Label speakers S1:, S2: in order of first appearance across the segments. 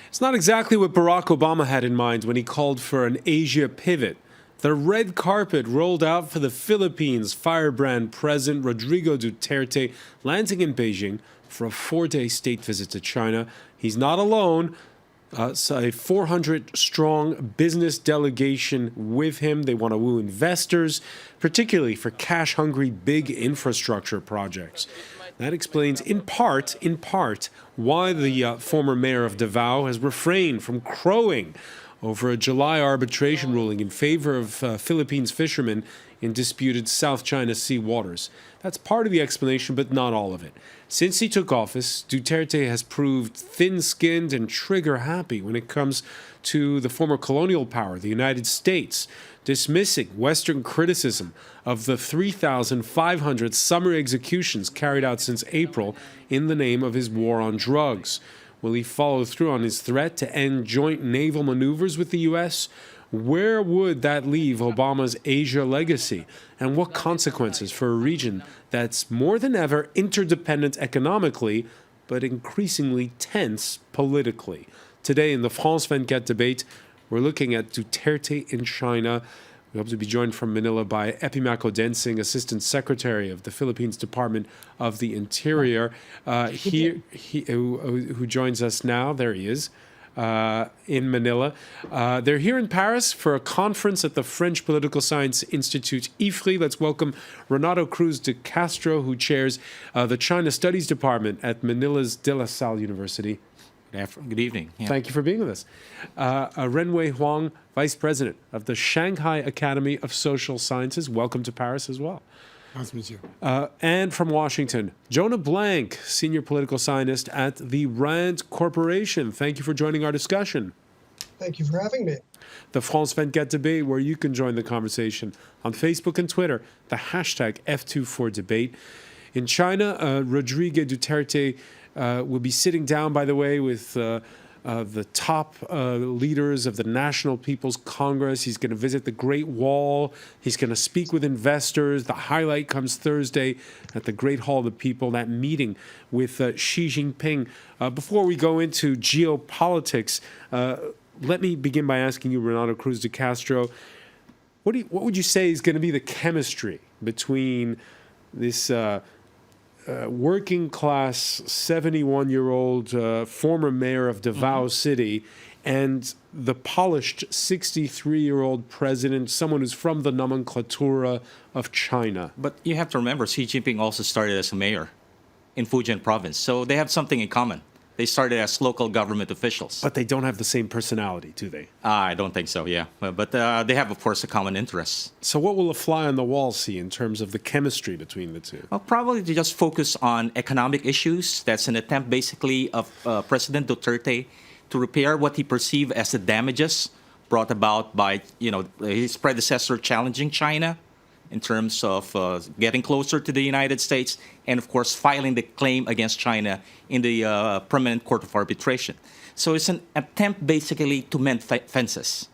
S1: It's not exactly what Barack Obama had in mind when he called for an Asia pivot. The red carpet rolled out for the Philippines' firebrand President Rodrigo Duterte, landing in Beijing for a 4-day state visit to China. He's not alone. It's a 400-strong business delegation with him. They want to woo investors, particularly for cash-hungry big infrastructure projects. That explains, in part, why the former mayor of Davao has refrained from crowing over a July arbitration ruling in favor of Philippines fishermen in disputed South China Sea waters. That's part of the explanation, but not all of it. Since he took office, Duterte has proved thin-skinned and trigger-happy when it comes to the former colonial power, the United States, dismissing Western criticism of the 3,500 summer executions carried out since April in the name of his war on drugs. Will he follow through on his threat to end joint naval maneuvers with the U.S.? Where would that leave Obama's Asia legacy? And what consequences for a region that's more than ever interdependent economically, but increasingly tense politically? Today in the France 24 debate, we're looking at Duterte in China. We hope to be joined from Manila by Epimako Densing, Assistant Secretary of the Philippines Department of the Interior, who joins us now. There he is, in Manila. They're here in Paris for a conference at the French Political Science Institute, IFRI. Let's welcome Renato Cruz de Castro, who chairs the China Studies Department at Manila's De La Salle University.
S2: Good evening. Yeah.
S1: Thank you for being with us. Renwei Huang, Vice President of the Shanghai Academy of Social Sciences. Welcome to Paris as well.
S3: Nice to meet you.
S1: And from Washington, Jonah Blank, Senior Political Scientist at the RAND Corporation. Thank you for joining our discussion.
S4: Thank you for having me.
S1: The France 24 debate, where you can join the conversation on Facebook and Twitter, the hashtag F24debate. In China, Rodrigo Duterte will be sitting down, by the way, with the top leaders of the National People's Congress. He's going to visit the Great Wall. He's going to speak with investors. The highlight comes Thursday at the Great Hall of the People, that meeting with Xi Jinping. Before we go into geopolitics, let me begin by asking you, Renato Cruz de Castro, what would you say is going to be the chemistry between this working class 71-year-old former mayor of Davao City and the polished 63-year-old president, someone who's from the nomenclatura of China?
S2: But you have to remember, Xi Jinping also started as a mayor in Fujian province, so they have something in common. They started as local government officials.
S1: But they don't have the same personality, do they?
S2: I don't think so, yeah. But they have, of course, a common interest.
S1: So what will a fly on the wall see in terms of the chemistry between the two?
S2: Well, probably to just focus on economic issues. That's an attempt, basically, of President Duterte to repair what he perceived as the damages brought about by, his predecessor challenging China in terms of getting closer to the United States and, of course, filing the claim against China in the Permanent Court of Arbitration. So it's an attempt, basically, to mend fences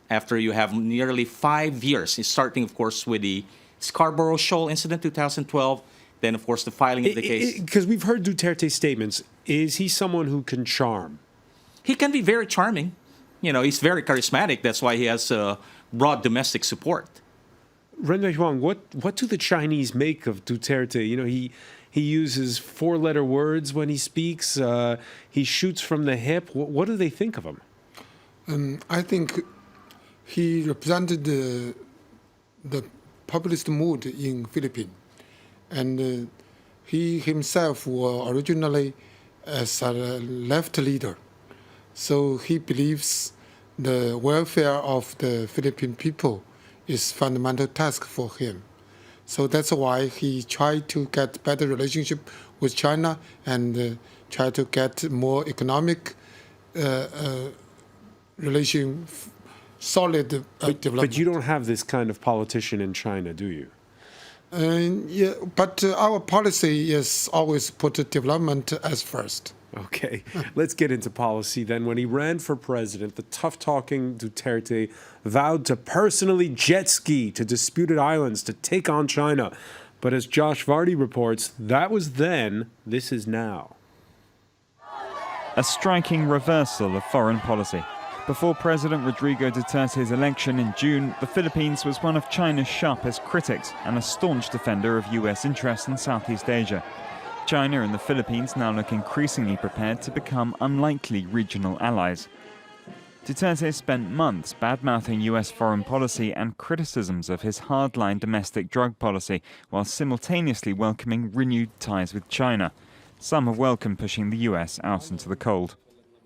S2: after you have nearly 5 years, starting, of course, with the Scarborough Shoal incident, 2012, then, of course, the filing of the case.
S1: Because we've heard Duterte's statements. Is he someone who can charm?
S2: He can be very charming. He's very charismatic. That's why he has broad domestic support.
S1: Renwei Huang, what do the Chinese make of Duterte? He uses 4-letter words when he speaks. He shoots from the hip. What do they think of him?
S3: I think he represented the populist mood in Philippines. And he himself was originally as a left leader. So he believes the welfare of the Philippine people is fundamental task for him. So that's why he tried to get better relationship with China and try to get more economic solid development.
S1: But you don't have this kind of politician in China, do you?
S3: Yeah, but our policy is always put development as first.
S1: Okay, let's get into policy then. When he ran for president, the tough-talking Duterte vowed to personally jet ski to disputed islands to take on China. But as Josh Vardy reports, that was then, this is now.
S5: A striking reversal of foreign policy. Before President Rodrigo Duterte's election in June, the Philippines was one of China's sharpest critics and a staunch defender of US interests in Southeast Asia. China and the Philippines now look increasingly prepared to become unlikely regional allies. Duterte spent months bad-mouthing US foreign policy and criticisms of his hardline domestic drug policy, while simultaneously welcoming renewed ties with China. Some have welcomed pushing the US out into the cold.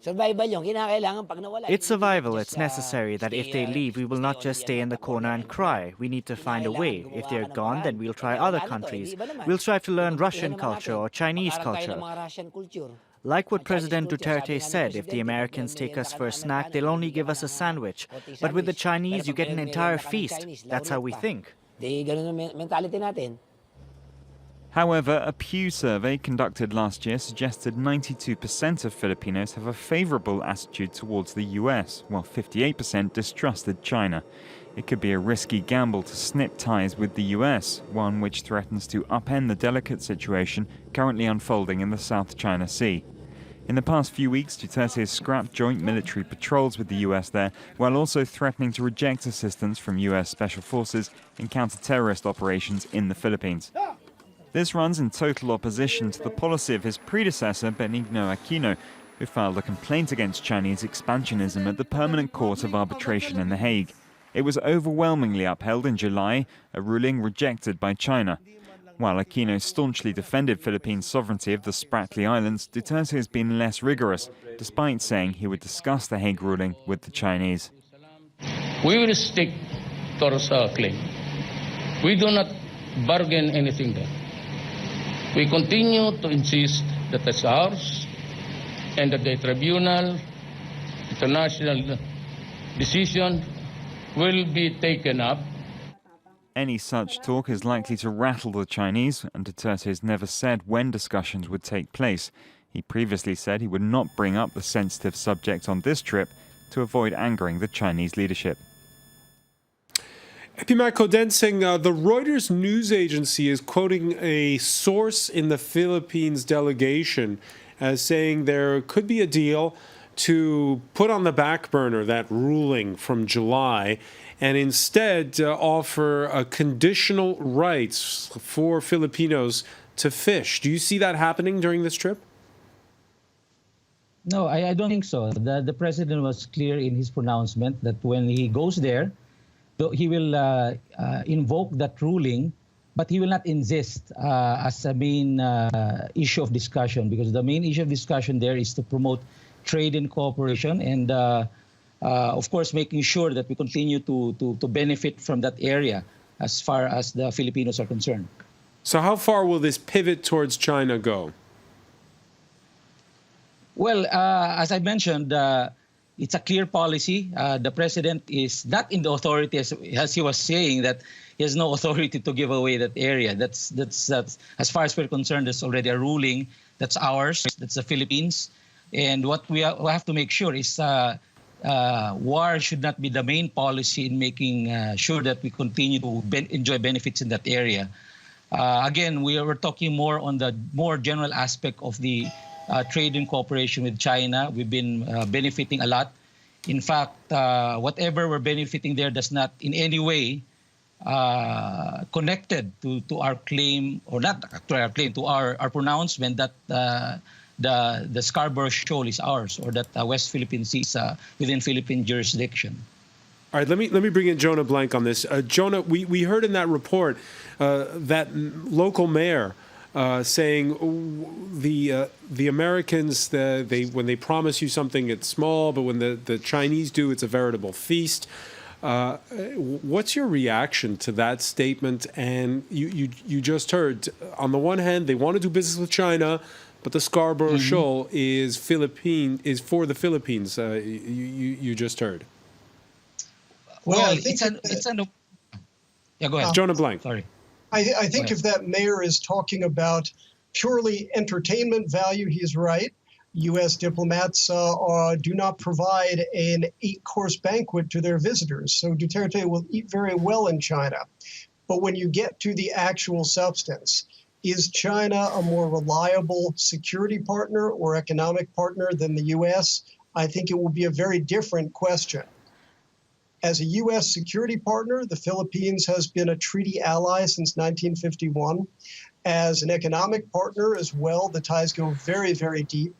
S6: It's survival. It's necessary that if they leave, we will not just stay in the corner and cry. We need to find a way. If they're gone, then we'll try other countries. We'll strive to learn Russian culture or Chinese culture. Like what President Duterte said, if the Americans take us for a snack, they'll only give us a sandwich. But with the Chinese, you get an entire feast. That's how we think.
S5: However, a Pew survey conducted last year suggested 92% of Filipinos have a favorable attitude towards the US, while 58% distrusted China. It could be a risky gamble to snip ties with the US, one which threatens to upend the delicate situation currently unfolding in the South China Sea. In the past few weeks, Duterte has scrapped joint military patrols with the US there, while also threatening to reject assistance from US special forces in counter-terrorist operations in the Philippines. This runs in total opposition to the policy of his predecessor, Benigno Aquino, who filed a complaint against Chinese expansionism at the Permanent Court of Arbitration in The Hague. It was overwhelmingly upheld in July, a ruling rejected by China. While Aquino staunchly defended Philippines' sovereignty of the Spratly Islands, Duterte has been less rigorous, despite saying he would discuss the Hague ruling with the Chinese.
S7: We will stick to our claim. We do not bargain anything there. We continue to insist that it's ours and that the tribunal, international decision will be taken up.
S5: Any such talk is likely to rattle the Chinese, and Duterte has never said when discussions would take place. He previously said he would not bring up the sensitive subject on this trip to avoid angering the Chinese leadership.
S1: Epimaco Densing, the Reuters news agency is quoting a source in the Philippines delegation as saying there could be a deal to put on the back burner that ruling from July and instead offer conditional rights for Filipinos to fish. Do you see that happening during this trip?
S8: No, I don't think so. The president was clear in his pronouncement that when he goes there, he will invoke that ruling, but he will not insist as a main issue of discussion, because the main issue of discussion there is to promote trade and cooperation and, of course, making sure that we continue to benefit from that area as far as the Filipinos are concerned.
S1: So how far will this pivot towards China go?
S8: Well, as I mentioned, it's a clear policy. The president is not in the authority, as he was saying, that he has no authority to give away that area. That's as far as we're concerned, there's already a ruling that's ours. That's the Philippines. And what we have to make sure is war should not be the main policy in making sure that we continue to enjoy benefits in that area. Again, we were talking more on the more general aspect of the trade and cooperation with China. We've been benefiting a lot. In fact, whatever we're benefiting there does not in any way connected to our claim, or not to our claim, to our pronouncement that the Scarborough Shoal is ours, or that West Philippine Sea is within Philippine jurisdiction.
S1: All right, let me bring in Jonah Blank on this. Jonah, we heard in that report that local mayor saying the Americans, when they promise you something, it's small, but when the Chinese do, it's a veritable feast. What's your reaction to that statement? And you just heard, on the one hand, they want to do business with China, but the Scarborough Shoal is for the Philippines. You just heard.
S8: Well,
S4: I think
S8: yeah, go ahead.
S1: Jonah Blank.
S8: Sorry.
S4: I think if that mayor is talking about purely entertainment value, he's right. U.S. diplomats do not provide an 8-course banquet to their visitors. So Duterte will eat very well in China. But when you get to the actual substance, is China a more reliable security partner or economic partner than the U.S.? I think it will be a very different question. As a U.S. security partner, the Philippines has been a treaty ally since 1951. As an economic partner as well, the ties go very, very deep.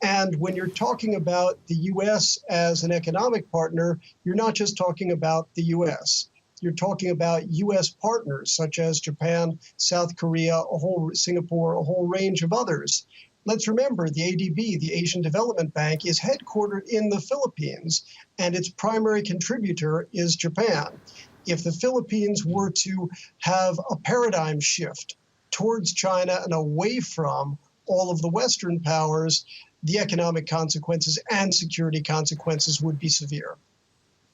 S4: And when you're talking about the U.S. as an economic partner, you're not just talking about the U.S. You're talking about U.S. partners such as Japan, South Korea, Singapore, a whole range of others. Let's remember the ADB, the Asian Development Bank, is headquartered in the Philippines, and its primary contributor is Japan. If the Philippines were to have a paradigm shift towards China and away from all of the Western powers, the economic consequences and security consequences would be severe.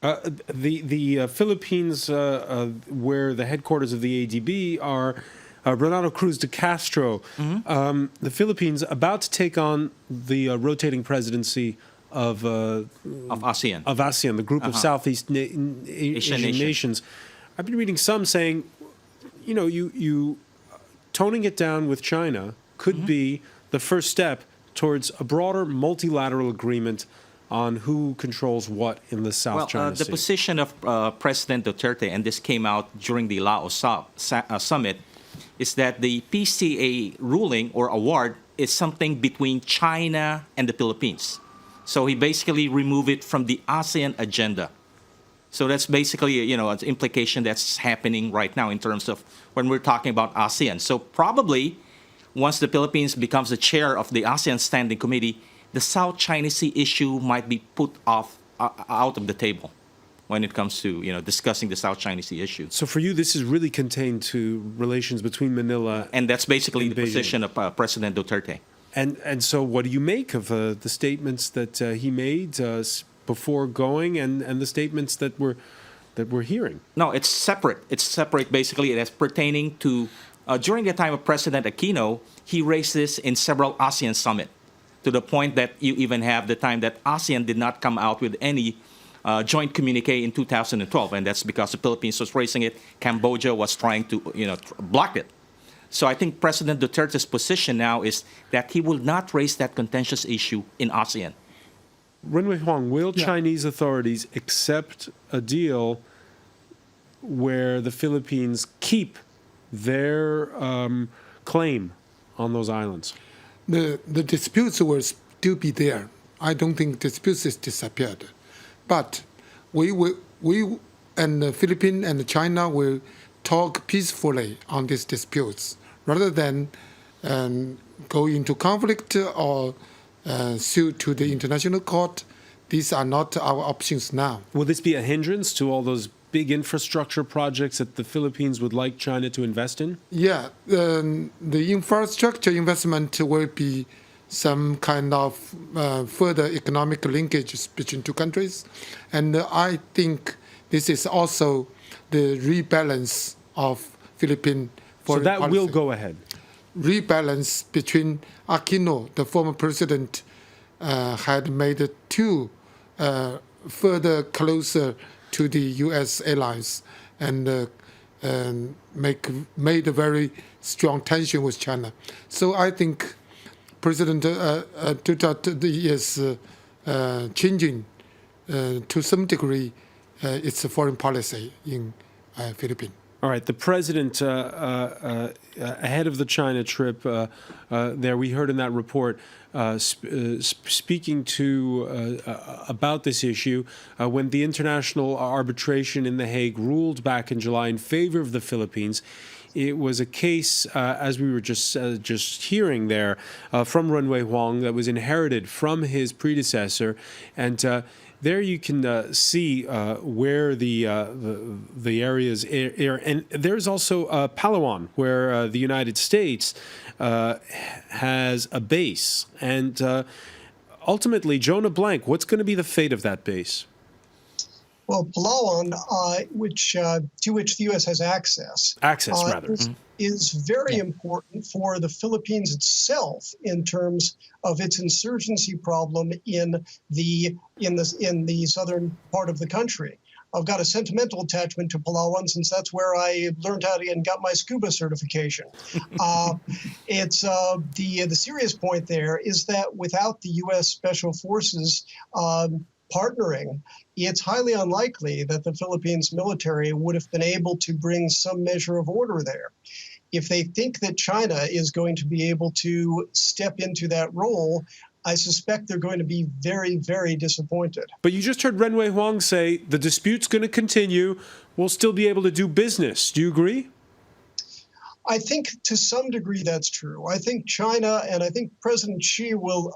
S1: The Philippines, where the headquarters of the ADB are, Renato Cruz de Castro, the Philippines about to take on the rotating presidency of ASEAN, the group of Southeast Asian nations. I've been reading some saying, you toning it down with China could be the first step towards a broader multilateral agreement on who controls what in the South China Sea.
S2: The position of President Duterte, and this came out during the Laos summit, is that the PCA ruling or award is something between China and the Philippines. So he basically removed it from the ASEAN agenda. So that's basically, an implication that's happening right now in terms of when we're talking about ASEAN. So probably once the Philippines becomes the chair of the ASEAN Standing Committee, the South China Sea issue might be put out of the table when it comes to discussing the South China Sea issue.
S1: So for you, this is really contained to relations between Manila
S2: and that's basically the
S1: Beijing.
S2: position of President Duterte.
S1: And so what do you make of the statements that he made before going and the statements that we're hearing?
S2: No, it's separate. It's separate basically. It is pertaining to during the time of President Aquino, he raised this in several ASEAN summits, to the point that you even have the time that ASEAN did not come out with any joint communique in 2012, and that's because the Philippines was raising it. Cambodia was trying to, block it. So I think President Duterte's position now is that he will not raise that contentious issue in ASEAN.
S1: Renwei Huang, will Chinese authorities accept a deal where the Philippines keep their claim on those islands?
S3: The disputes will still be there. I don't think disputes has disappeared. But we and the Philippines and China will talk peacefully on these disputes rather than go into conflict or sue to the international court. These are not our options now.
S1: Will this be a hindrance to all those big infrastructure projects that the Philippines would like China to invest in?
S3: Yeah, the infrastructure investment will be some kind of further economic linkages between two countries. And I think this is also the rebalance of Philippine foreign
S1: So that
S3: policy.
S1: will go ahead.
S3: Rebalance between Aquino, the former president, had made two further closer to the U.S. allies and made a very strong tension with China. So I think President Duterte is changing to some degree its foreign policy in Philippines.
S1: All right, the president, ahead of the China trip, there we heard in that report, speaking to about this issue, when the international arbitration in The Hague ruled back in July in favor of the Philippines. It was a case, as we were just hearing there, from Renwei Huang that was inherited from his predecessor, and there you can see where the areas are. And there's also Palawan, where the United States has a base. And ultimately, Jonah Blank, what's going to be the fate of that base?
S4: Well, Palawan, to which the U.S. has access,
S1: Access, rather.
S4: is very important for the Philippines itself in terms of its insurgency problem in the southern part of the country. I've got a sentimental attachment to Palawan since that's where I learned how to and got my scuba certification. It's the serious point there is that without the U.S. Special Forces partnering, it's highly unlikely that the Philippines military would have been able to bring some measure of order there. If they think that China is going to be able to step into that role, I suspect they're going to be very, very disappointed.
S1: But you just heard Ren Wei Huang say the dispute's going to continue. We'll still be able to do business. Do you agree?
S4: I think to some degree that's true. I think China and I think President Xi will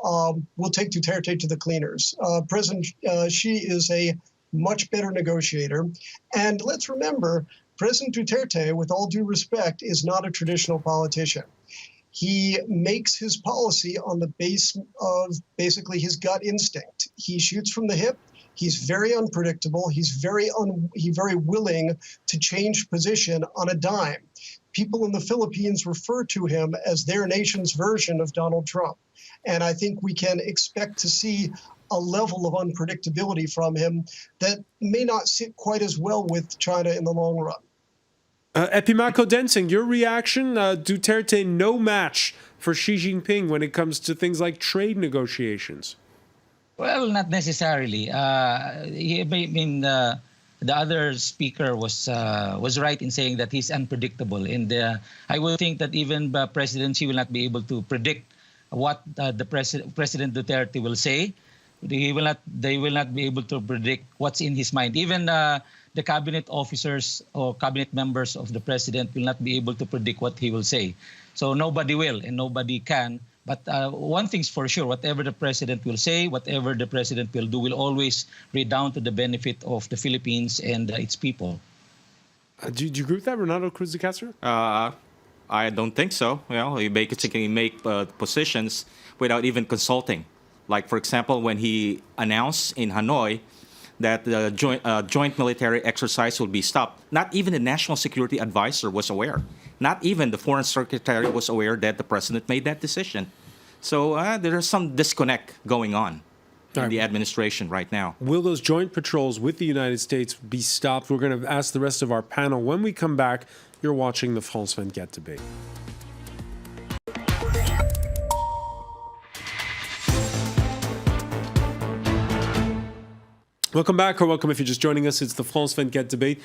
S4: take Duterte to the cleaners. President Xi is a much better negotiator. And let's remember, President Duterte, with all due respect, is not a traditional politician. He makes his policy on the base of basically his gut instinct. He shoots from the hip. He's very unpredictable. He's very willing to change position on a dime. People in the Philippines refer to him as their nation's version of Donald Trump. And I think we can expect to see a level of unpredictability from him that may not sit quite as well with China in the long run.
S1: Epimako Densing, your reaction? Duterte no match for Xi Jinping when it comes to things like trade negotiations.
S8: Well, not necessarily. The other speaker was right in saying that he's unpredictable, and I would think that even the presidency will not be able to predict what the President Duterte will say. They will not be able to predict what's in his mind. Even the cabinet officers or cabinet members of the president will not be able to predict what he will say. So nobody will and nobody can. But one thing's for sure, whatever the president will say, whatever the president will do, will always redound to the benefit of the Philippines and its people.
S1: Do you agree with that, Renato Cruz de Castro?
S2: I don't think so. Well, you basically make positions without even consulting. Like, for example, when he announced in Hanoi that the joint military exercise will be stopped, not even the National Security Advisor was aware. Not even the Foreign Secretary was aware that the president made that decision. So there's some disconnect going on in the administration right now.
S1: Will those joint patrols with the United States be stopped? We're going to ask the rest of our panel. When we come back, you're watching the France 24 debate. Welcome back, or welcome if you're just joining us. It's the France 24 debate.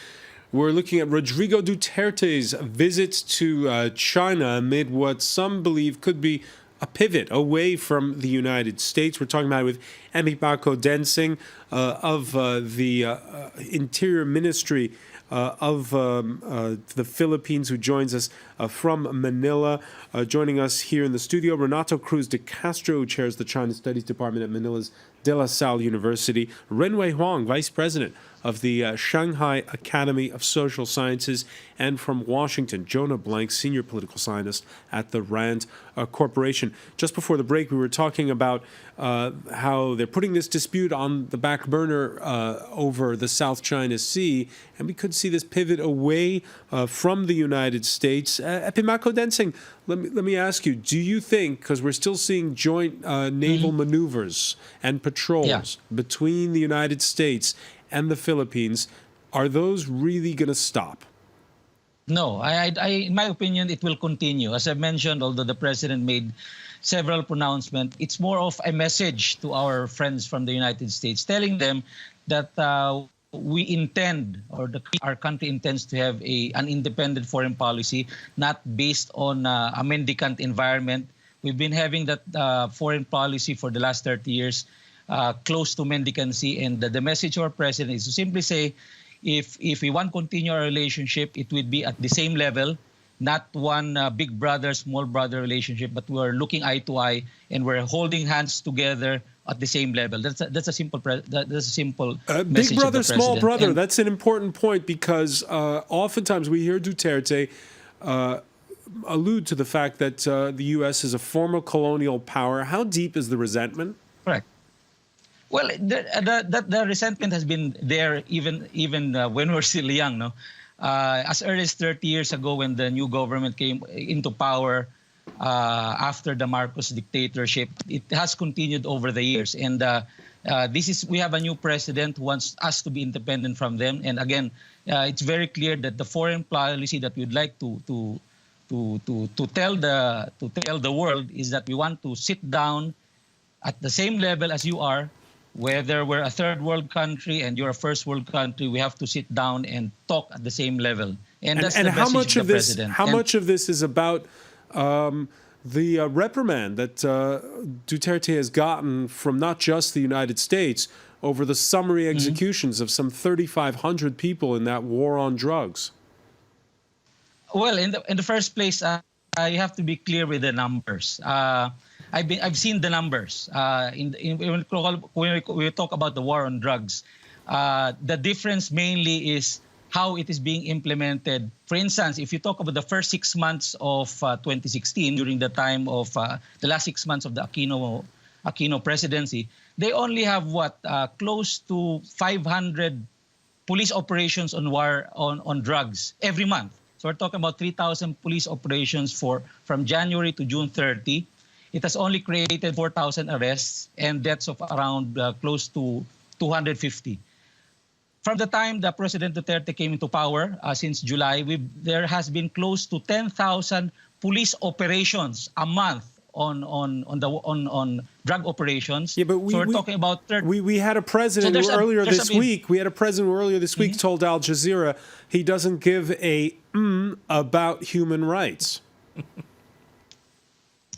S1: We're looking at Rodrigo Duterte's visit to China amid what some believe could be a pivot away from the United States. We're talking about it with Epimako Densing of the Interior Ministry of the Philippines, who joins us from Manila. Joining us here in the studio, Renato Cruz de Castro, who chairs the China Studies Department at Manila's De La Salle University. Ren Wei Huang, Vice President of the Shanghai Academy of Social Sciences. And from Washington, Jonah Blank, Senior Political Scientist at the RAND Corporation. Just before the break, we were talking about how they're putting this dispute on the back burner over the South China Sea, and we could see this pivot away from the United States. Epimako Densing, let me ask you, do you think, because we're still seeing joint naval maneuvers and patrols between the United States and the Philippines, are those really going to stop?
S8: No, in my opinion, it will continue. As I mentioned, although the president made several pronouncements, it's more of a message to our friends from the United States, telling them that we intend, or our country intends to have an independent foreign policy, not based on a mendicant environment. We've been having that foreign policy for the last 30 years, close to mendicancy, and the message of our president is to simply say, if we want to continue our relationship, it would be at the same level, not one big brother, small brother relationship, but we're looking eye to eye and we're holding hands together at the same level. That's a simple message.
S1: Big brother,
S8: of the
S1: small brother.
S8: And
S1: that's an important point, because oftentimes we hear Duterte allude to the fact that the U.S. is a former colonial power. How deep is the resentment?
S8: correct. Well, the resentment has been there even when we're still young, no? As early as 30 years ago, when the new government came into power after the Marcos dictatorship, it has continued over the years. And we have a new president who wants us to be independent from them. And again, it's very clear that the foreign policy that we'd like to tell the world is that we want to sit down at the same level as you are. Whether we're a third world country and you're a first world country, we have to sit down and talk at the same level. And that's the
S1: how
S8: message
S1: much
S8: of the
S1: this?
S8: president.
S1: How much of this is about the reprimand that Duterte has gotten from not just the United States over the summary executions of some 3,500 people in that war on drugs?
S8: Well, in the first place, you have to be clear with the numbers. I've seen the numbers. When we talk about the war on drugs, the difference mainly is how it is being implemented. For instance, if you talk about the first 6 months of 2016, during the time of the last 6 months of the Aquino presidency, they only have close to 500 police operations on drugs every month. So we're talking about 3,000 police operations from January to June 30. It has only created 4,000 arrests and deaths of around close to 250. From the time that President Duterte came into power, since July, there has been close to 10,000 police operations a month on drug operations.
S1: Yeah, but
S8: we're talking about
S1: we had a president who earlier this week told Al Jazeera he doesn't give a about human rights.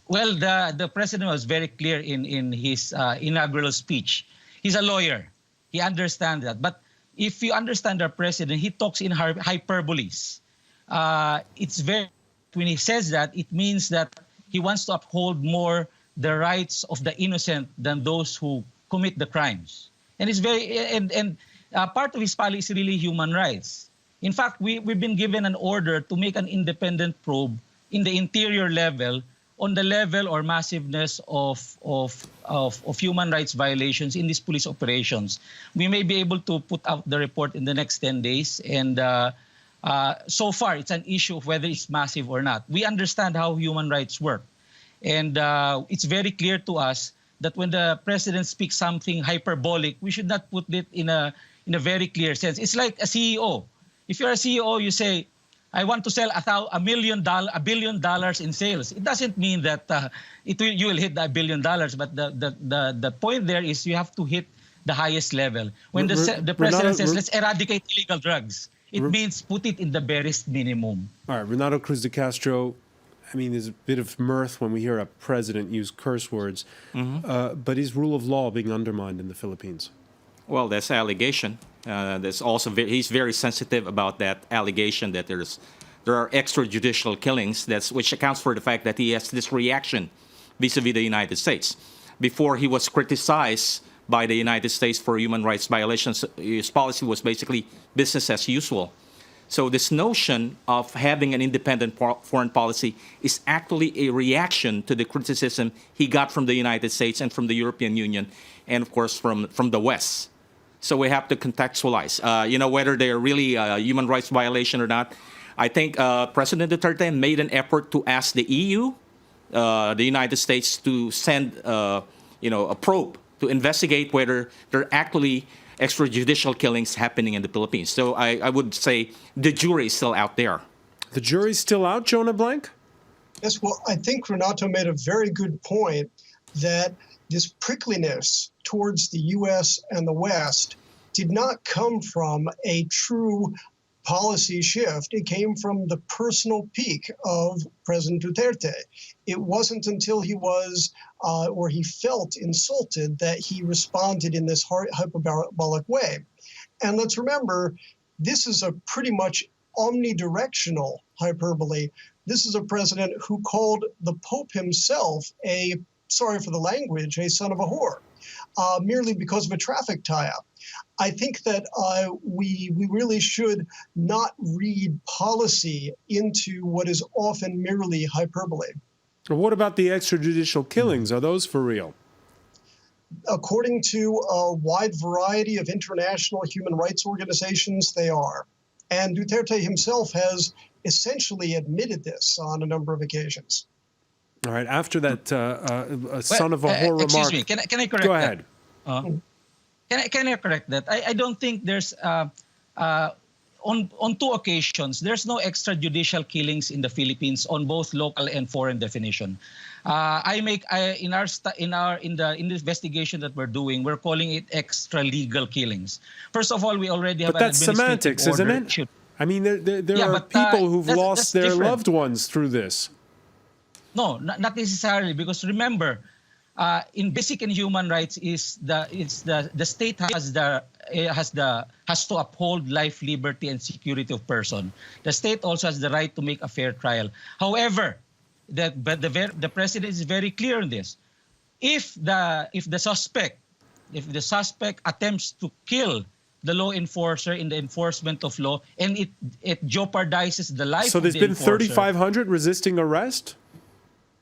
S8: Well, the president was very clear in his inaugural speech. He's a lawyer. He understands that. But if you understand our president, he talks in hyperboles. When he says that, it means that he wants to uphold more the rights of the innocent than those who commit the crimes. And it's part of his policy is really human rights. In fact, we've been given an order to make an independent probe in the interior level on the level or massiveness of human rights violations in these police operations. We may be able to put out the report in the next 10 days. And so far, it's an issue of whether it's massive or not. We understand how human rights work. And it's very clear to us that when the president speaks something hyperbolic, we should not put it in a very clear sense. It's like a CEO. If you're a CEO, you say, I want to sell $1 billion in sales. It doesn't mean that you will hit the $1 billion, but the point there is you have to hit the highest level. When the president says, let's eradicate illegal drugs, it means put it in the barest minimum.
S1: All right, Renato Cruz de Castro, I mean, there's a bit of mirth when we hear a president use curse words, but is rule of law being undermined in the Philippines?
S2: Well, that's allegation. There's also he's very sensitive about that allegation that there are extrajudicial killings. Which accounts for the fact that he has this reaction vis-a-vis the United States. Before he was criticized by the United States for human rights violations, his policy was basically business as usual. So this notion of having an independent foreign policy is actually a reaction to the criticism he got from the United States and from the European Union, and of course from the West. So we have to contextualize, whether they're really a human rights violation or not. I think President Duterte made an effort to ask the EU, the United States, to send a probe to investigate whether there are actually extrajudicial killings happening in the Philippines. So I would say the jury is still out there.
S1: The jury's still out, Jonah Blank?
S4: Yes, well, I think Renato made a very good point that this prickliness towards the U.S. and the West did not come from a true policy shift. It came from the personal pique of President Duterte. It wasn't until he was or he felt insulted that he responded in this hyperbolic way. And let's remember, this is a pretty much omnidirectional hyperbole. This is a president who called the Pope himself sorry for the language, a son of a whore, merely because of a traffic tie-up. I think that we really should not read policy into what is often merely hyperbole.
S1: What about the extrajudicial killings? Are those for real?
S4: According to a wide variety of international human rights organizations, they are. And Duterte himself has essentially admitted this on a number of occasions.
S1: All right. After that, son of a whore
S8: excuse
S1: remark.
S8: me, can I correct
S1: Go
S8: that?
S1: ahead.
S8: Can I correct that? I don't think there's on two occasions there's no extrajudicial killings in the Philippines on both local and foreign definition. In the investigation that we're doing, we're calling it extra legal killings. First of all, we already have
S1: But that's
S8: an administrative
S1: semantics, isn't
S8: order.
S1: it? I mean, there
S8: Yeah,
S1: are
S8: but,
S1: people who've
S8: that's
S1: lost their
S8: different.
S1: loved ones through this.
S8: No, not necessarily, because remember, in basic and human rights is the state has to uphold life, liberty, and security of person. The state also has the right to make a fair trial. However, the president is very clear on this. If the suspect attempts to kill the law enforcer in the enforcement of law, and it jeopardizes the life
S1: So
S8: of the
S1: there's been
S8: enforcer.
S1: 3,500 resisting arrest?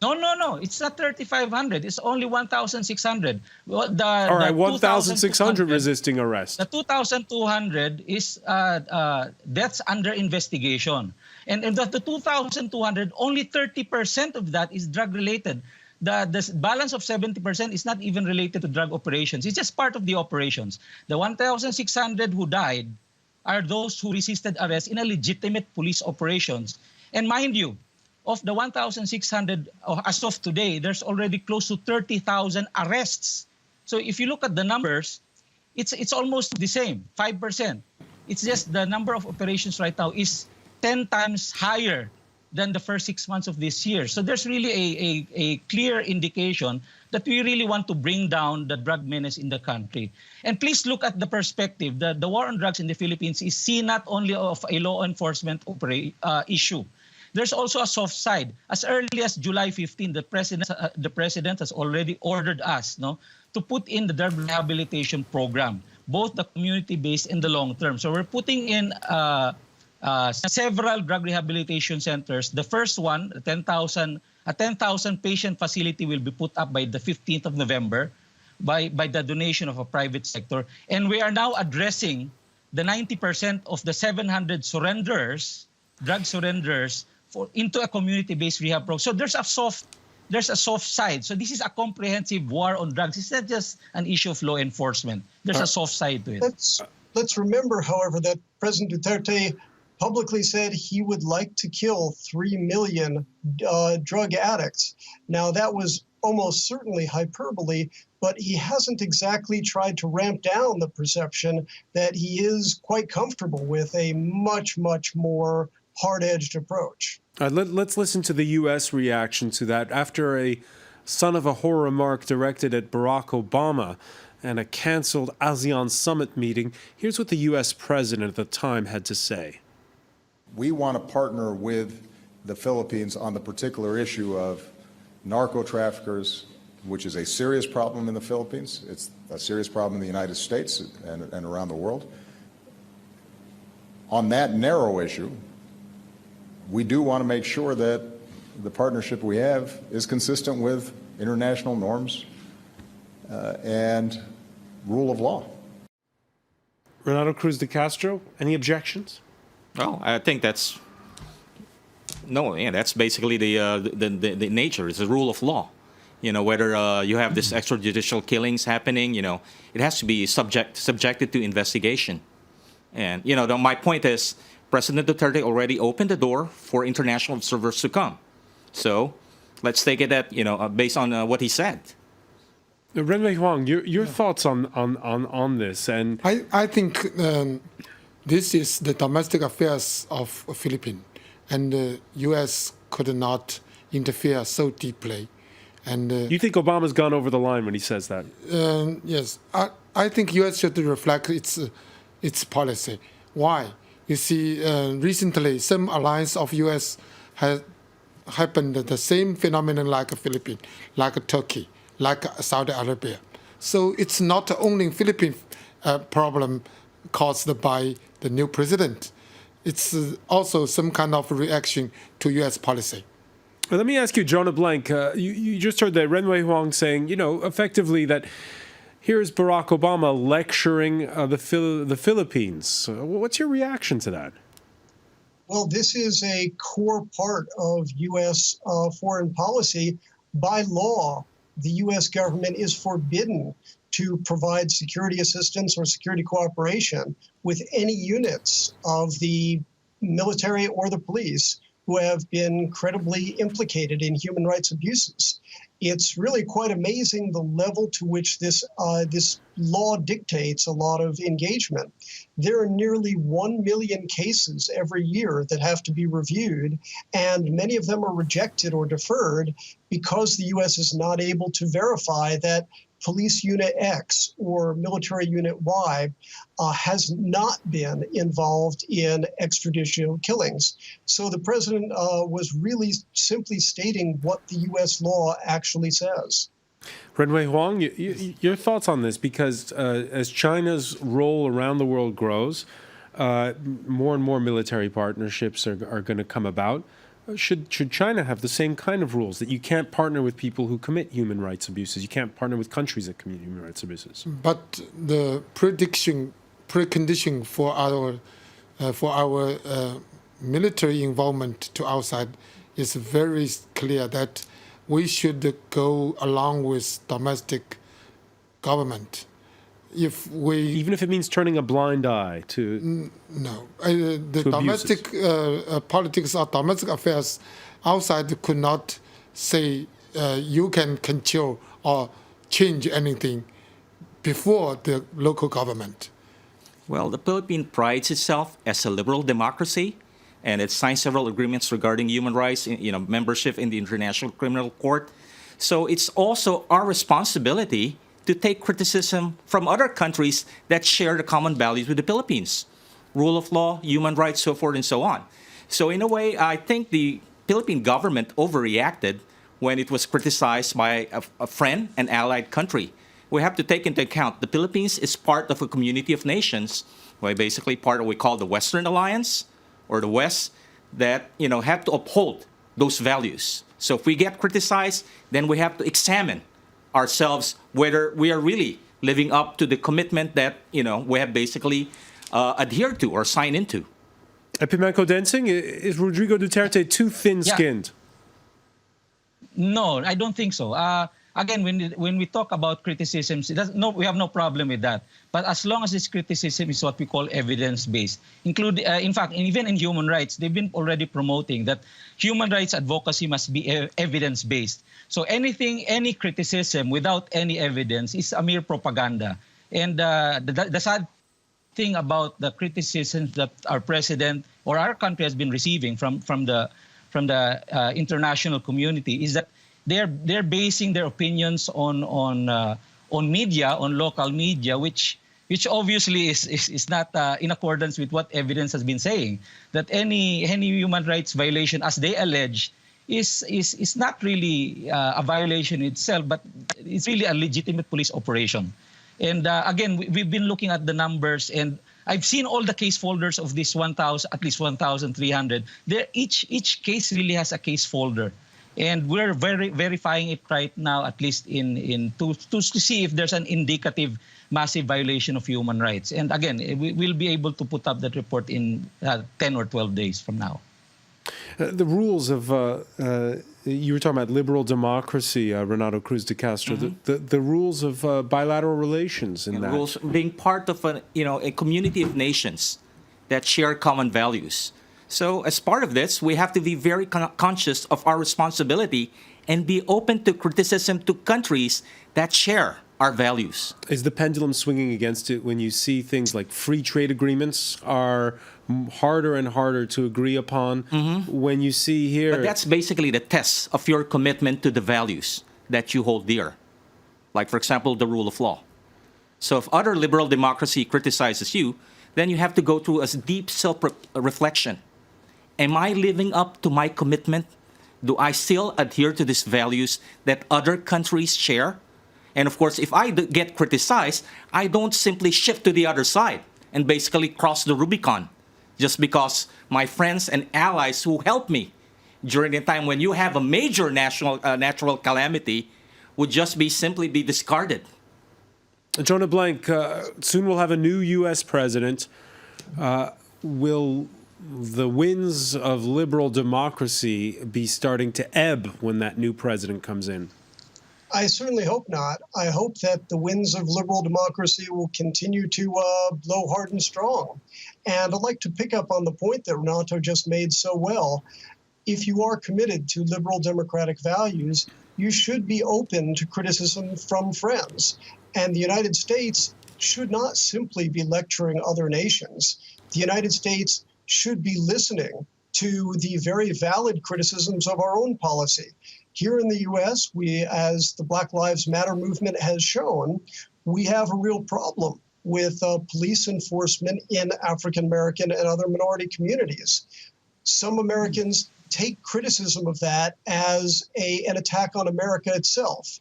S8: No. It's not 3,500. It's only 1,600.
S1: All right, 1,600 resisting arrest.
S8: The 2,200 is deaths under investigation. And in the 2,200, only 30% of that is drug-related. The balance of 70% is not even related to drug operations. It's just part of the operations. The 1,600 who died are those who resisted arrest in a legitimate police operations. And mind you, of the 1,600 as of today, there's already close to 30,000 arrests. So if you look at the numbers, it's almost the same, 5%. It's just the number of operations right now is 10 times higher than the first 6 months of this year. So there's really a clear indication that we really want to bring down the drug menace in the country. And please look at the perspective. The war on drugs in the Philippines is seen not only of a law enforcement issue. There's also a soft side. As early as July 15, the president has already ordered us to put in the drug rehabilitation program, both the community-based and the long-term. So we're putting in several drug rehabilitation centers. The first one, a 10,000 patient facility, will be put up by the 15th of November by the donation of a private sector. And we are now addressing the 90% of the 700 drug surrenders, into a community-based rehab program. So there's a soft side. So this is a comprehensive war on drugs. It's not just an issue of law enforcement. There's a soft side to it.
S4: Let's remember, however, that President Duterte publicly said he would like to kill 3 million drug addicts. Now, that was almost certainly hyperbole, but he hasn't exactly tried to ramp down the perception that he is quite comfortable with a much, much more hard-edged approach.
S1: Let's listen to the U.S. reaction to that. After a son of a whore remark directed at Barack Obama and a canceled ASEAN summit meeting, here's what the U.S. president at the time had to say.
S9: We want to partner with the Philippines on the particular issue of narco-traffickers, which is a serious problem in the Philippines. It's a serious problem in the United States and around the world. On that narrow issue, we do want to make sure that the partnership we have is consistent with international norms and rule of law.
S1: Renato Cruz de Castro, any objections?
S2: Well, I think that's basically the nature. It's the rule of law. Whether you have this extrajudicial killings happening, it has to be subjected to investigation. And my point is, President Duterte already opened the door for international observers to come. So let's take it at based on what he said.
S1: Renwei Huang, your thoughts on this? And
S3: I think this is the domestic affairs of Philippines, and the U.S. could not interfere so deeply. And
S1: you think Obama's gone over the line when he says that?
S3: Yes, I think U.S. should reflect its policy. Why? You see, recently some alliance of U.S. has happened the same phenomenon like Philippines, like Turkey, like Saudi Arabia. So it's not only Philippine problem caused by the new president. It's also some kind of reaction to U.S. policy.
S1: Well, let me ask you, Jonah Blank, you just heard that Renwei Huang saying, effectively that Here's Barack Obama lecturing the Philippines. What's your reaction to that?
S4: Well, this is a core part of U.S. Foreign policy. By law, the U.S. government is forbidden to provide security assistance or security cooperation with any units of the military or the police who have been credibly implicated in human rights abuses. It's really quite amazing the level to which this law dictates a lot of engagement. There are nearly 1 million cases every year that have to be reviewed, and many of them are rejected or deferred because the U.S. is not able to verify that Police Unit X or Military Unit Y has not been involved in extrajudicial killings. So the president was really simply stating what the U.S. law actually says.
S1: Renwei Huang, your thoughts on this? Because as China's role around the world grows, more and more military partnerships are going to come about. Should China have the same kind of rules that you can't partner with people who commit human rights abuses? You can't partner with countries that commit human rights abuses.
S3: But the precondition for our military involvement to outside is very clear that we should go along with domestic government.
S1: Even if it means turning a blind eye to
S3: the domestic politics or domestic affairs outside could not say you can control or change anything before the local government.
S2: Well, the Philippines prides itself as a liberal democracy, and it signed several agreements regarding human rights, membership in the International Criminal Court. So it's also our responsibility to take criticism from other countries that share the common values with the Philippines. Rule of law, human rights, so forth and so on. So in a way, I think the Philippine government overreacted when it was criticized by a friend and allied country. We have to take into account the Philippines is part of a community of nations, basically part of what we call the Western Alliance or the West, that have to uphold those values. So if we get criticized, then we have to examine ourselves whether we are really living up to the commitment that we have basically adhered to or signed into.
S1: Epimanco Densing, is Rodrigo Duterte too thin-skinned?
S8: No, I don't think so. Again, when we talk about criticisms, we have no problem with that. But as long as this criticism is what we call evidence-based, in fact, even in human rights, they've been already promoting that human rights advocacy must be evidence-based. So any criticism without any evidence is a mere propaganda. And the sad thing about the criticisms that our president or our country has been receiving from the international community is that they're basing their opinions on media, on local media, which obviously is not in accordance with what evidence has been saying. That any human rights violation, as they allege, is not really a violation itself, but it's really a legitimate police operation. And again, we've been looking at the numbers, and I've seen all the case folders of this 1,000, at least 1,300. Each case really has a case folder. And we're verifying it right now, at least to see if there's an indicative massive violation of human rights. And again, we'll be able to put up that report in 10 or 12 days from now.
S1: The rules of, you were talking about liberal democracy, Renato Cruz de Castro, the rules of bilateral relations in that.
S2: Rules being part of a community of nations that share common values. So as part of this, we have to be very conscious of our responsibility and be open to criticism to countries that share our values.
S1: Is the pendulum swinging against it when you see things like free trade agreements are harder and harder to agree upon? When you see here...
S2: But that's basically the test of your commitment to the values that you hold dear. Like, for example, the rule of law. So if other liberal democracy criticizes you, then you have to go through a deep self-reflection. Am I living up to my commitment? Do I still adhere to these values that other countries share? And of course, if I get criticized, I don't simply shift to the other side and basically cross the Rubicon just because my friends and allies who helped me during the time when you have a major natural calamity would just simply be discarded.
S1: Jonah Blank, soon we'll have a new U.S. president. Will the winds of liberal democracy be starting to ebb when that new president comes in?
S4: I certainly hope not. I hope that the winds of liberal democracy will continue to blow hard and strong. And I'd like to pick up on the point that Renato just made so well. If you are committed to liberal democratic values, you should be open to criticism from friends. And the United States should not simply be lecturing other nations. The United States should be listening to the very valid criticisms of our own policy. Here in the U.S., we, as the Black Lives Matter movement has shown, we have a real problem with police enforcement in African American and other minority communities. Some Americans take criticism of that as an attack on America itself.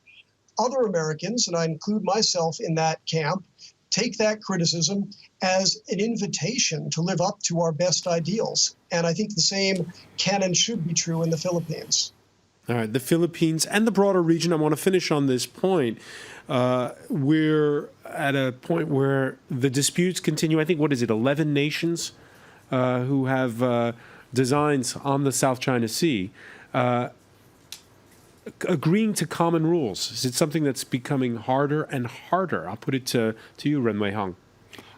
S4: Other Americans, and I include myself in that camp, take that criticism as an invitation to live up to our best ideals. And I think the same can and should be true in the Philippines.
S1: All right, the Philippines and the broader region, I want to finish on this point. We're at a point where the disputes continue. I think, 11 nations who have designs on the South China Sea agreeing to common rules. Is it something that's becoming harder and harder? I'll put it to you, Ren Wei Hong.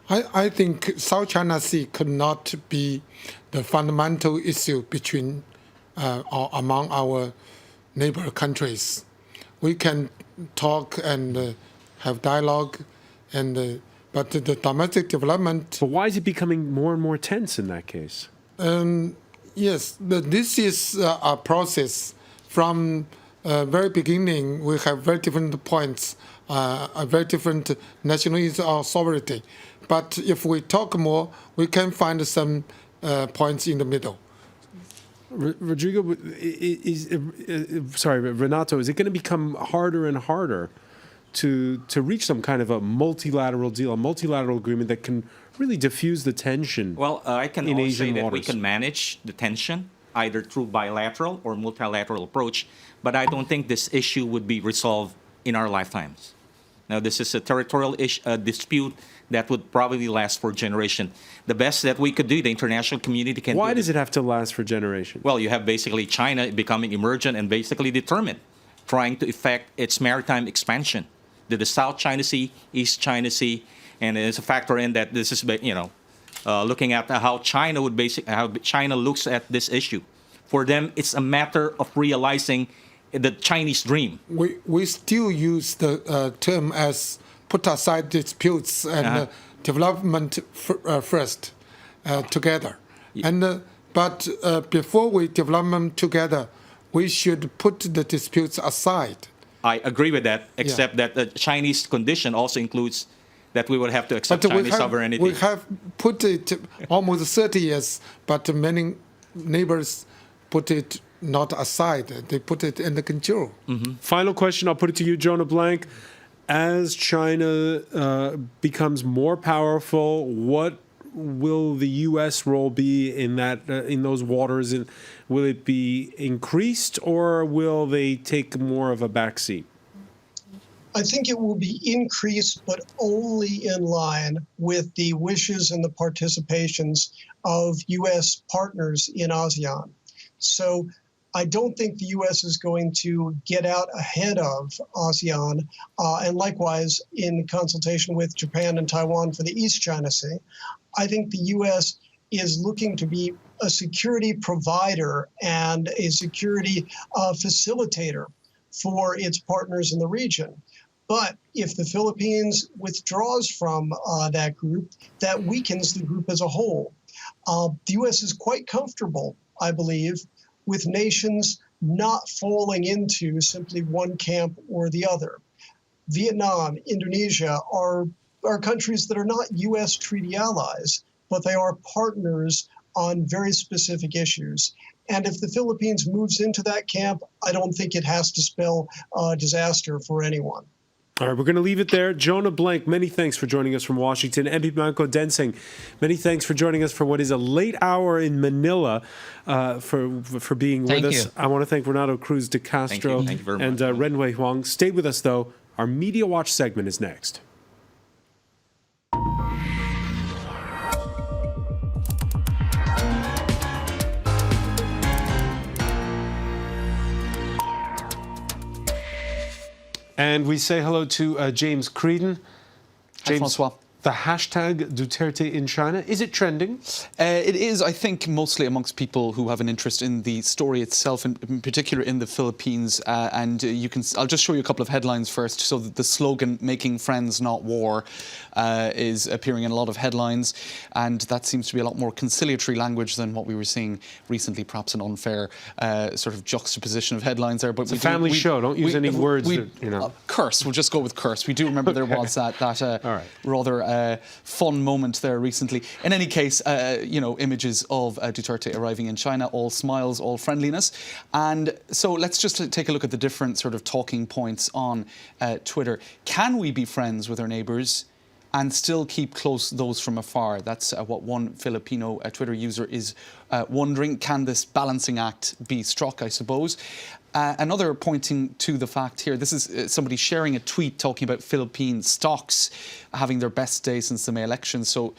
S3: I think South China Sea could not be the fundamental issue between or among our neighbor countries. We can talk and have dialogue, and but the domestic development.
S1: But why is it becoming more and more tense in that case?
S3: Yes, but this is a process. From very beginning, we have very different points, a very different nationalism or sovereignty. But if we talk more, we can find some points in the middle.
S1: Rodrigo, Renato, is it going to become harder and harder to reach some kind of a multilateral deal, a multilateral agreement that can really diffuse the tension?
S2: Well, I can
S1: in
S2: always
S1: Asian
S2: say that we
S1: waters?
S2: can manage the tension either through bilateral or multilateral approach, but I don't think this issue would be resolved in our lifetimes. Now, this is a territorial dispute that would probably last for a generation. The best that we could do, the international community can
S1: Why
S2: do.
S1: does it have to last for generations?
S2: Well, you have basically China becoming emergent and basically determined, trying to effect its maritime expansion. The South China Sea, East China Sea, and there's a factor in that this is, looking at how China how China looks at this issue. For them, it's a matter of realizing the Chinese dream.
S3: We still use the term as put aside disputes and development first together. And but before we develop them together, we should put the disputes aside.
S2: I agree with that, except that the Chinese condition also includes that we would have to accept Chinese sovereignty.
S3: We have put it almost 30 years, but many neighbors put it not aside. They put it in the control.
S1: Mm-hmm. Final question, I'll put it to you, Jonah Blank. As China becomes more powerful, what will the U.S. role be in those waters? And will it be increased, or will they take more of a backseat?
S4: I think it will be increased, but only in line with the wishes and the participations of U.S. partners in ASEAN. So I don't think the U.S. is going to get out ahead of ASEAN, and likewise in consultation with Japan and Taiwan for the East China Sea. I think the U.S. is looking to be a security provider and a security facilitator for its partners in the region. But if the Philippines withdraws from that group, that weakens the group as a whole. The U.S. is quite comfortable, I believe, with nations not falling into simply one camp or the other. Vietnam, Indonesia are countries that are not U.S. treaty allies, but they are partners on very specific issues. And if the Philippines moves into that camp, I don't think it has to spell disaster for anyone.
S1: All right, we're going to leave it there. Jonah Blank, many thanks for joining us from Washington. MP Blanco Densing, many thanks for joining us for what is a late hour in Manila, for being with us. I want to thank Renato Cruz de Castro
S2: Thank you very
S1: and
S2: much.
S1: Ren Wei Huang. Stay with us, though. Our Media Watch segment is next. And we say hello to James Creedon.
S10: Hi, Francois.
S1: The hashtag Duterte in China, is it trending?
S10: It is, I think, mostly amongst people who have an interest in the story itself, in particular in the Philippines. And I'll just show you a couple of headlines first. So the slogan, "Making Friends, Not War," is appearing in a lot of headlines. And that seems to be a lot more conciliatory language than what we were seeing recently, perhaps an unfair sort of juxtaposition of headlines there. But
S1: it's a family show. Don't use any words that,
S10: curse. We'll just go with curse. We do remember there was that rather fun moment there recently. In any case, images of Duterte arriving in China, all smiles, all friendliness. And so let's just take a look at the different sort of talking points on Twitter. Can we be friends with our neighbours and still keep close those from afar? That's what one Filipino Twitter user is wondering. Can this balancing act be struck, I suppose? Another pointing to the fact here, this is somebody sharing a tweet talking about Philippine stocks having their best day since the May election. So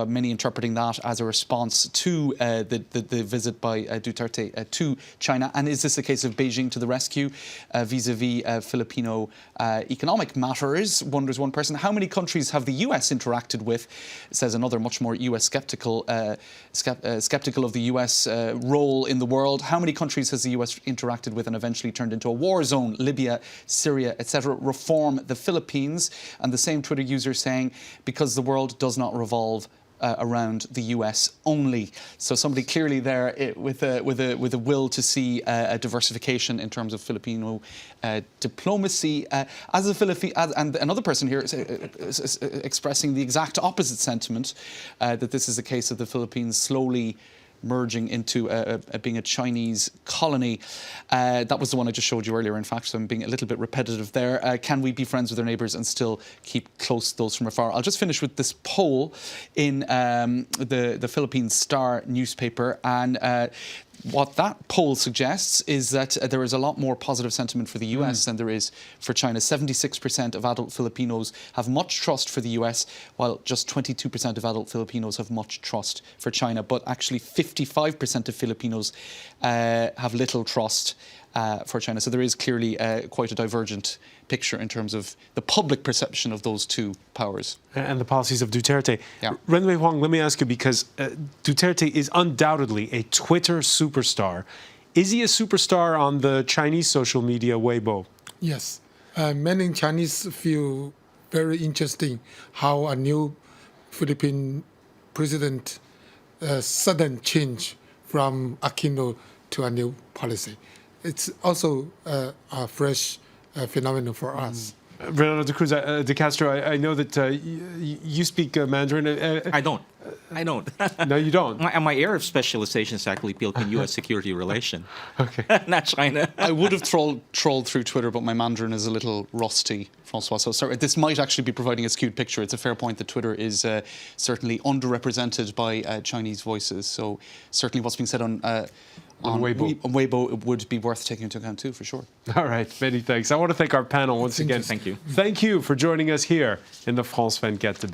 S10: many interpreting that as a response to the visit by Duterte to China. And is this a case of Beijing to the rescue vis-a-vis Filipino economic matters? Wonders one person. How many countries have the US interacted with? Says another, much more US skeptical of the US role in the world. How many countries has the US interacted with and eventually turned into a war zone? Libya, Syria, etc. Reform the Philippines. And the same Twitter user saying, because the world does not revolve around the US only. So somebody clearly there with a will to see a diversification in terms of Filipino diplomacy. And another person here is expressing the exact opposite sentiment, that this is a case of the Philippines slowly merging into being a Chinese colony. That was the one I just showed you earlier, in fact, so I'm being a little bit repetitive there. Can we be friends with our neighbours and still keep close those from afar? I'll just finish with this poll in the Philippine Star newspaper, and what that poll suggests is that there is a lot more positive sentiment for the US than there is for China. 76% of adult Filipinos have much trust for the US, while just 22% of adult Filipinos have much trust for China. But actually 55% of Filipinos have little trust for China. So there is clearly quite a divergent picture in terms of the public perception of those two powers.
S1: And the policies of Duterte.
S10: Yeah.
S1: Renwei Huang, let me ask you, because Duterte is undoubtedly a Twitter superstar. Is he a superstar on the Chinese social media Weibo?
S3: Yes. Many Chinese feel very interesting how a new Philippine president sudden change from Aquino to a new policy. It's also a fresh phenomenon for us.
S1: Renato de Cruz de Castro, I know that you speak Mandarin.
S2: I don't.
S1: No, you don't.
S2: My area of specialization is actually Philippine-U.S. security relation.
S1: Okay.
S2: Not China.
S10: I would have trolled through Twitter, but my Mandarin is a little rusty, Francois. So sorry, this might actually be providing a skewed picture. It's a fair point that Twitter is certainly underrepresented by Chinese voices. So certainly what's being said on Weibo would be worth taking into account too, for sure.
S1: All right, many thanks. I want to thank our panel once again.
S2: Thank you.
S1: Thank you for joining us here in the France 24 debate.